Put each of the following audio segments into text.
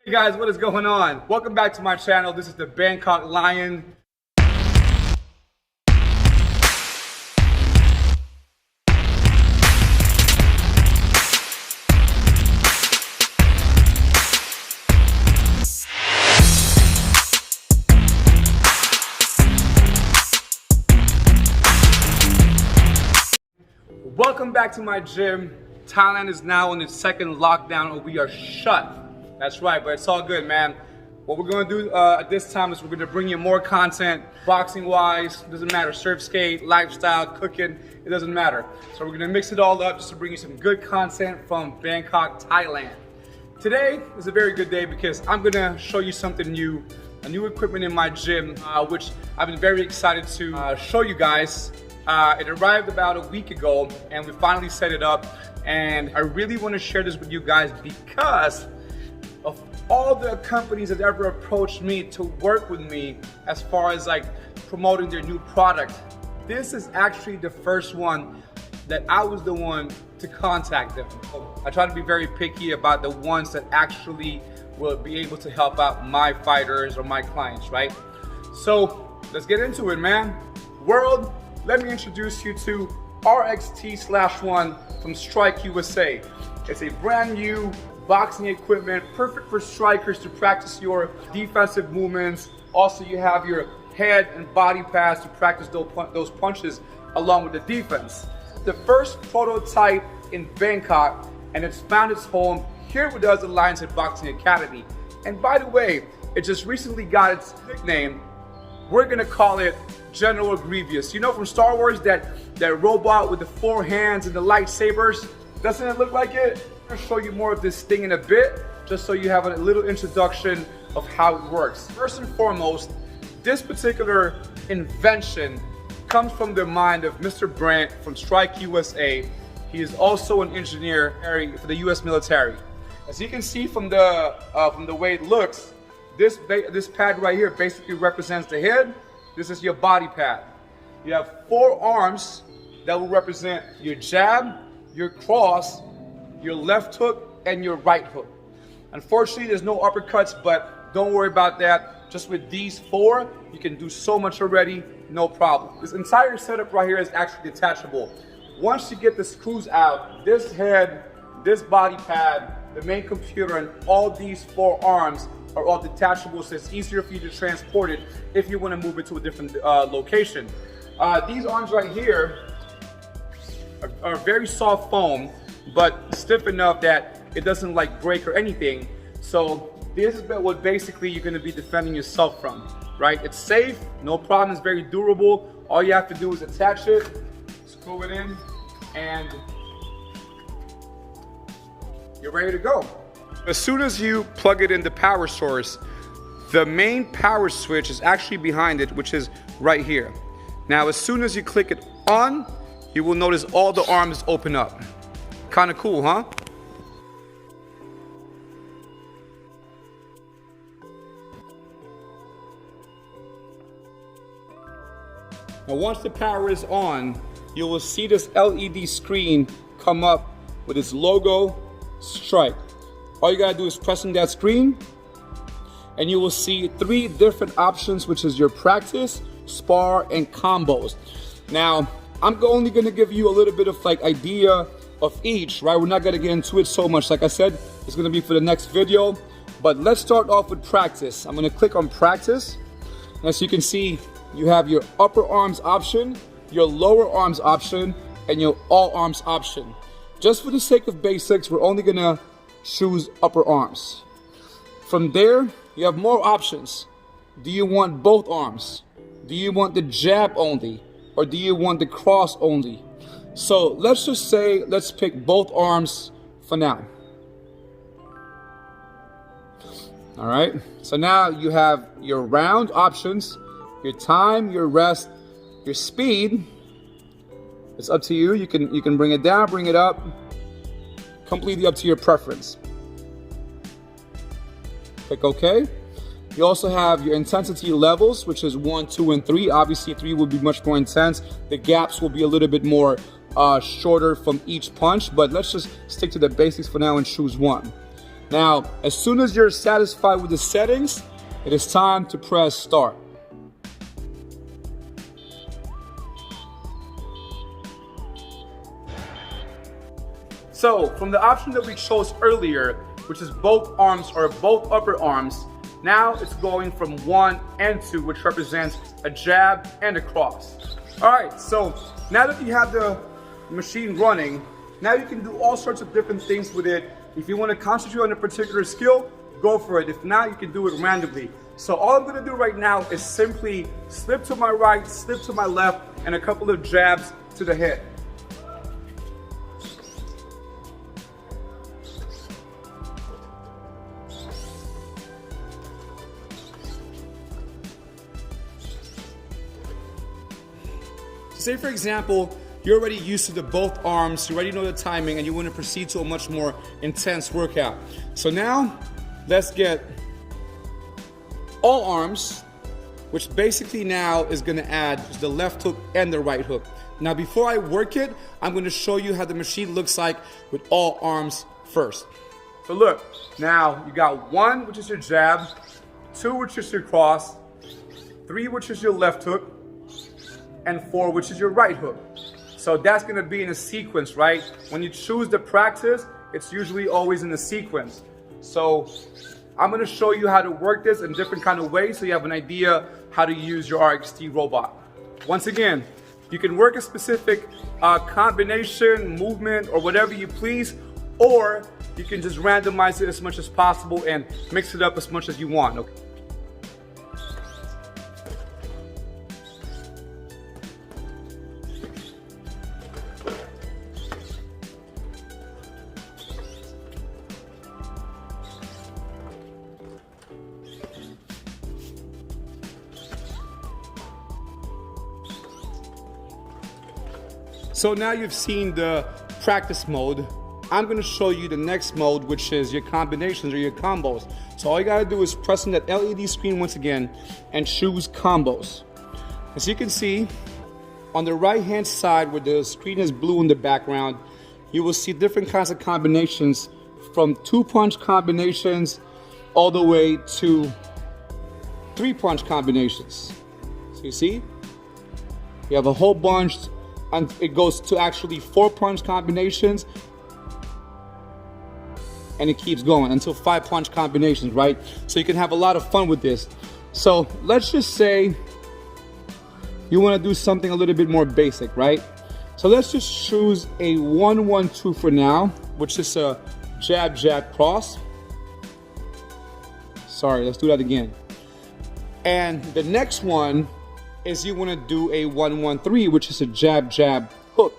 Hey guys, what is going on? Welcome back to my channel. This is the Bangkok Lion. Welcome back to my gym. Thailand is now in its second lockdown and we are shut. That's right, but it's all good, man. What we're gonna do at this time is we're gonna bring you more content, boxing wise, doesn't matter, surf skate, lifestyle, cooking, it doesn't matter. So we're gonna mix it all up just to bring you some good content from Bangkok, Thailand. Today is a very good day because I'm gonna show you something new, a new equipment in my gym, which I've been very excited to show you guys. It arrived about a week ago and we finally set it up, and I really want to share this with you guys because of all the companies that ever approached me to work with me as far as like promoting their new product. This is actually the first one that I was the one to contact them. I try to be very picky about the ones that actually will be able to help out my fighters or my clients, right? So let's get into it, man. World, let me introduce you to RXT-1 from STRYK.USA. It's a brand new boxing equipment, perfect for strikers to practice your defensive movements. Also, you have your head and body pads to practice those punches along with the defense. The first prototype in Bangkok, and it's found its home here with us at Lions Head Boxing Academy. And by the way, it just recently got its nickname. We're gonna call it General Grievous. You know from Star Wars, that robot with the 4 hands and the lightsabers? Doesn't it look like it? I'm gonna show you more of this thing in a bit, just so you have a little introduction of how it works. First and foremost, this particular invention comes from the mind of Mr. Brent from STRYK.USA. He is also an engineer for the US military. As you can see from the way it looks, this pad right here basically represents the head. This is your body pad. You have 4 arms that will represent your jab, your cross, your left hook, and your right hook. Unfortunately, there's no uppercuts, but don't worry about that. Just with these 4, you can do so much already, no problem. This entire setup right here is actually detachable. Once you get the screws out, this head, this body pad, the main computer, and all these 4 arms are all detachable, so it's easier for you to transport it if you want to move it to a different location. These arms right here are very soft foam, but stiff enough that it doesn't like break or anything. So this is what basically you're going to be defending yourself from, right? It's safe, no problem, it's very durable. All you have to do is attach it, screw it in, and you're ready to go. As soon as you plug it in the power source, the main power switch is actually behind it, which is right here. Now, as soon as you click it on, you will notice all the arms open up. Kind of cool, huh? Now, once the power is on, you will see this LED screen come up with its logo, STRYK. All you gotta do is press on that screen and you will see 3 different options, which is your practice, spar, and combos. Now, I'm only gonna give you a little bit of like idea of each, right? We're not gonna get into it so much. Like I said, it's gonna be for the next video, but let's start off with practice. I'm gonna click on practice. As you can see, you have your upper arms option, your lower arms option, and your all arms option. Just for the sake of basics, we're only gonna choose upper arms. From there, you have more options. Do you want both arms? Do you want the jab only? Or do you want the cross only? So let's just say, let's pick both arms for now. All right, so now you have your round options, your time, your rest, your speed. It's up to you. You can bring it down, bring it up. Completely up to your preference. Click OK. You also have your intensity levels, which is 1, 2, and 3. Obviously, 3 will be much more intense. The gaps will be a little bit more shorter from each punch, but let's just stick to the basics for now and choose 1. Now, as soon as you're satisfied with the settings, it is time to press start. So, from the option that we chose earlier, which is both arms or both upper arms, now it's going from 1 and 2, which represents a jab and a cross. All right, so now that you have the machine running, now you can do all sorts of different things with it. If you want to concentrate on a particular skill, go for it. If not, you can do it randomly. So all I'm going to do right now is simply slip to my right, slip to my left, and a couple of jabs to the head. Say for example, you're already used to the both arms, you already know the timing, and you want to proceed to a much more intense workout. So now, let's get all arms, which basically now is going to add the left hook and the right hook. Now before I work it, I'm going to show you how the machine looks like with all arms first. So look, now you got 1, which is your jab, 2, which is your cross, 3, which is your left hook, and 4, which is your right hook. So that's going to be in a sequence, right? When you choose the practice, it's usually always in a sequence. So I'm going to show you how to work this in different kind of ways so you have an idea how to use your RXT robot. Once again, you can work a specific combination, movement, or whatever you please, or you can just randomize it as much as possible and mix it up as much as you want. Okay? So now you've seen the practice mode. I'm going to show you the next mode, which is your combinations or your combos. So all you got to do is press on that LED screen once again and choose combos. As you can see, on the right hand side where the screen is blue in the background, you will see different kinds of combinations, from 2-punch combinations all the way to 3-punch combinations. So you see, you have a whole bunch, and it goes to actually 4-punch combinations, and it keeps going until 5-punch combinations, right? So you can have a lot of fun with this. So let's just say you want to do something a little bit more basic, right? So let's just choose a 1-1-2 for now, which is a jab, jab, cross. Sorry, let's do that again. And the next one is you want to do a 1-1-3, which is a jab, jab, hook.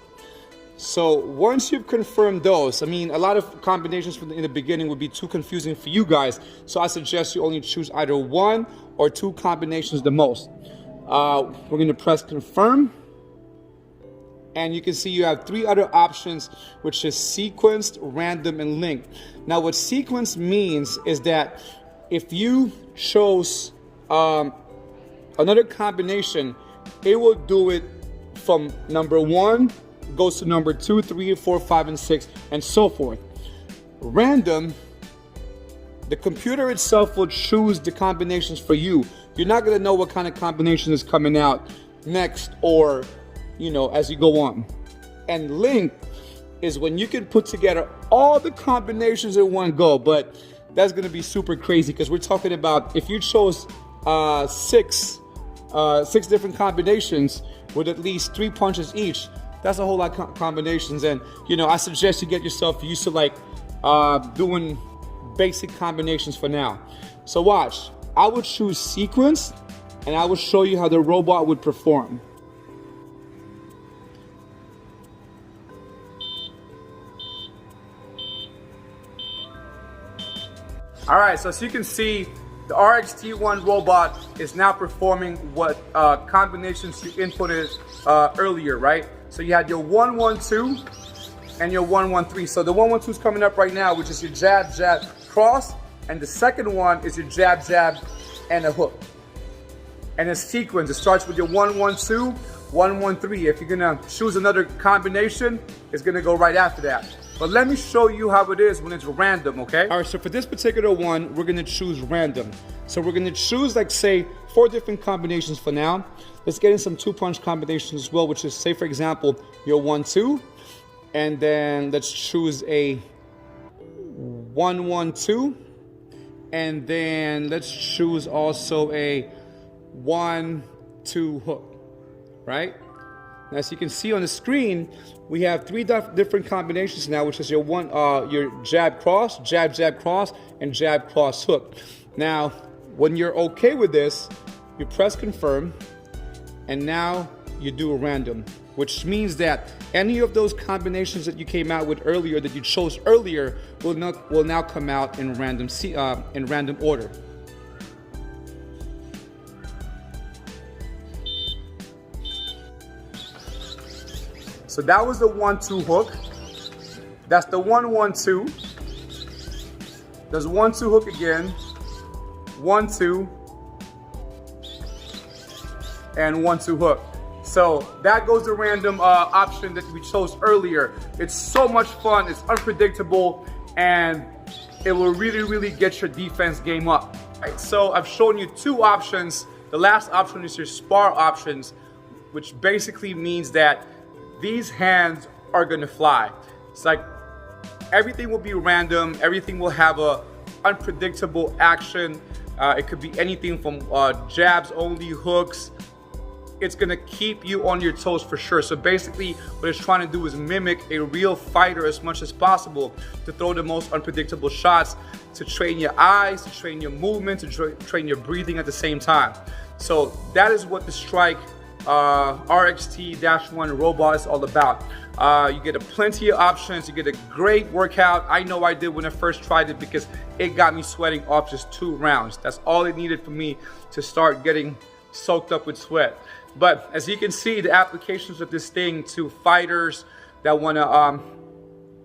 So once you've confirmed those, I mean, a lot of combinations in the beginning would be too confusing for you guys. So I suggest you only choose either 1 or 2 combinations the most. We're going to press confirm. And you can see you have 3 other options, which is sequenced, random, and linked. Now what sequence means is that if you chose another combination, it will do it from number 1, goes to number 2, 3, 4, 5, and 6, and so forth. Random, the computer itself will choose the combinations for you. You're not going to know what kind of combination is coming out next, or, you know, as you go on. And linked is when you can put together all the combinations in one go, but that's going to be super crazy because we're talking about if you chose 6 different combinations with at least 3 punches each, that's a whole lot of combinations. And you know, I suggest you get yourself used to like doing basic combinations for now. So watch, I would choose sequence and I will show you how the robot would perform. All right, so as you can see, the RXT-1 robot is now performing what combinations you inputted earlier, right? So you had your 1-1-2 and your 1-1-3. So the 1-1-2 is coming up right now, which is your jab, jab, cross. And the second one is your jab, jab, and a hook. And a sequence, it starts with your 1-1-2, 1-1-3. If you're gonna choose another combination, it's gonna go right after that. But let me show you how it is when it's random, okay? All right, so for this particular one, we're gonna choose random. So we're gonna choose, like, say, 4 different combinations for now. Let's get in some 2-punch combinations as well, which is, say, for example, your 1-2, and then let's choose a 1-1-2, and then let's choose also a 1-2 hook, right? Now, as you can see on the screen, we have 3 different combinations now, which is your your jab cross, jab cross, and jab cross hook. Now, when you're okay with this, you press confirm, and now you do a random, which means that any of those combinations that you came out with earlier, that you chose earlier, will now come out in random order. So that was the 1-2 hook. That's the 1-1-2. There's 1-2 hook again. 1-2. And 1-2 hook. So that goes the random option that we chose earlier. It's so much fun, it's unpredictable, and it will really get your defense game up. Right, so I've shown you 2 options. The last option is your spar options, which basically means that these hands are gonna fly. It's like everything will be random, everything will have a unpredictable action. It could be anything from jabs only, hooks. It's gonna keep you on your toes for sure. So basically what it's trying to do is mimic a real fighter as much as possible, to throw the most unpredictable shots, to train your eyes, to train your movement, to train your breathing at the same time. So that is what the STRYK RXT-1 robot is all about. You get plenty of options, you get a great workout. I know I did when I first tried it, because it got me sweating off just 2 rounds. That's all it needed for me to start getting soaked up with sweat. But as you can see, the applications of this thing to fighters that want to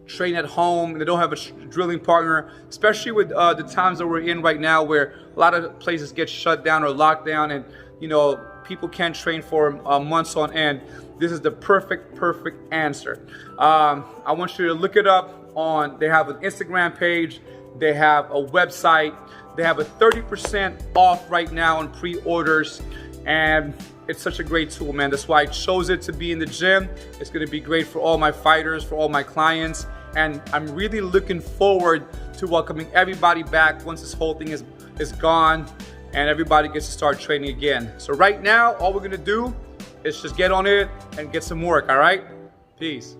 train at home and they don't have a drilling partner, especially with the times that we're in right now, where a lot of places get shut down or locked down, and you know, people can't train for months on end. This is the perfect answer. I want you to look it up on, they have an Instagram page, they have a website, they have a 30% off right now on pre-orders, and it's such a great tool, man. That's why I chose it to be in the gym. It's gonna be great for all my fighters, for all my clients, and I'm really looking forward to welcoming everybody back once this whole thing is gone and everybody gets to start training again. So right now, all we're gonna do is just get on it and get some work, all right? Peace.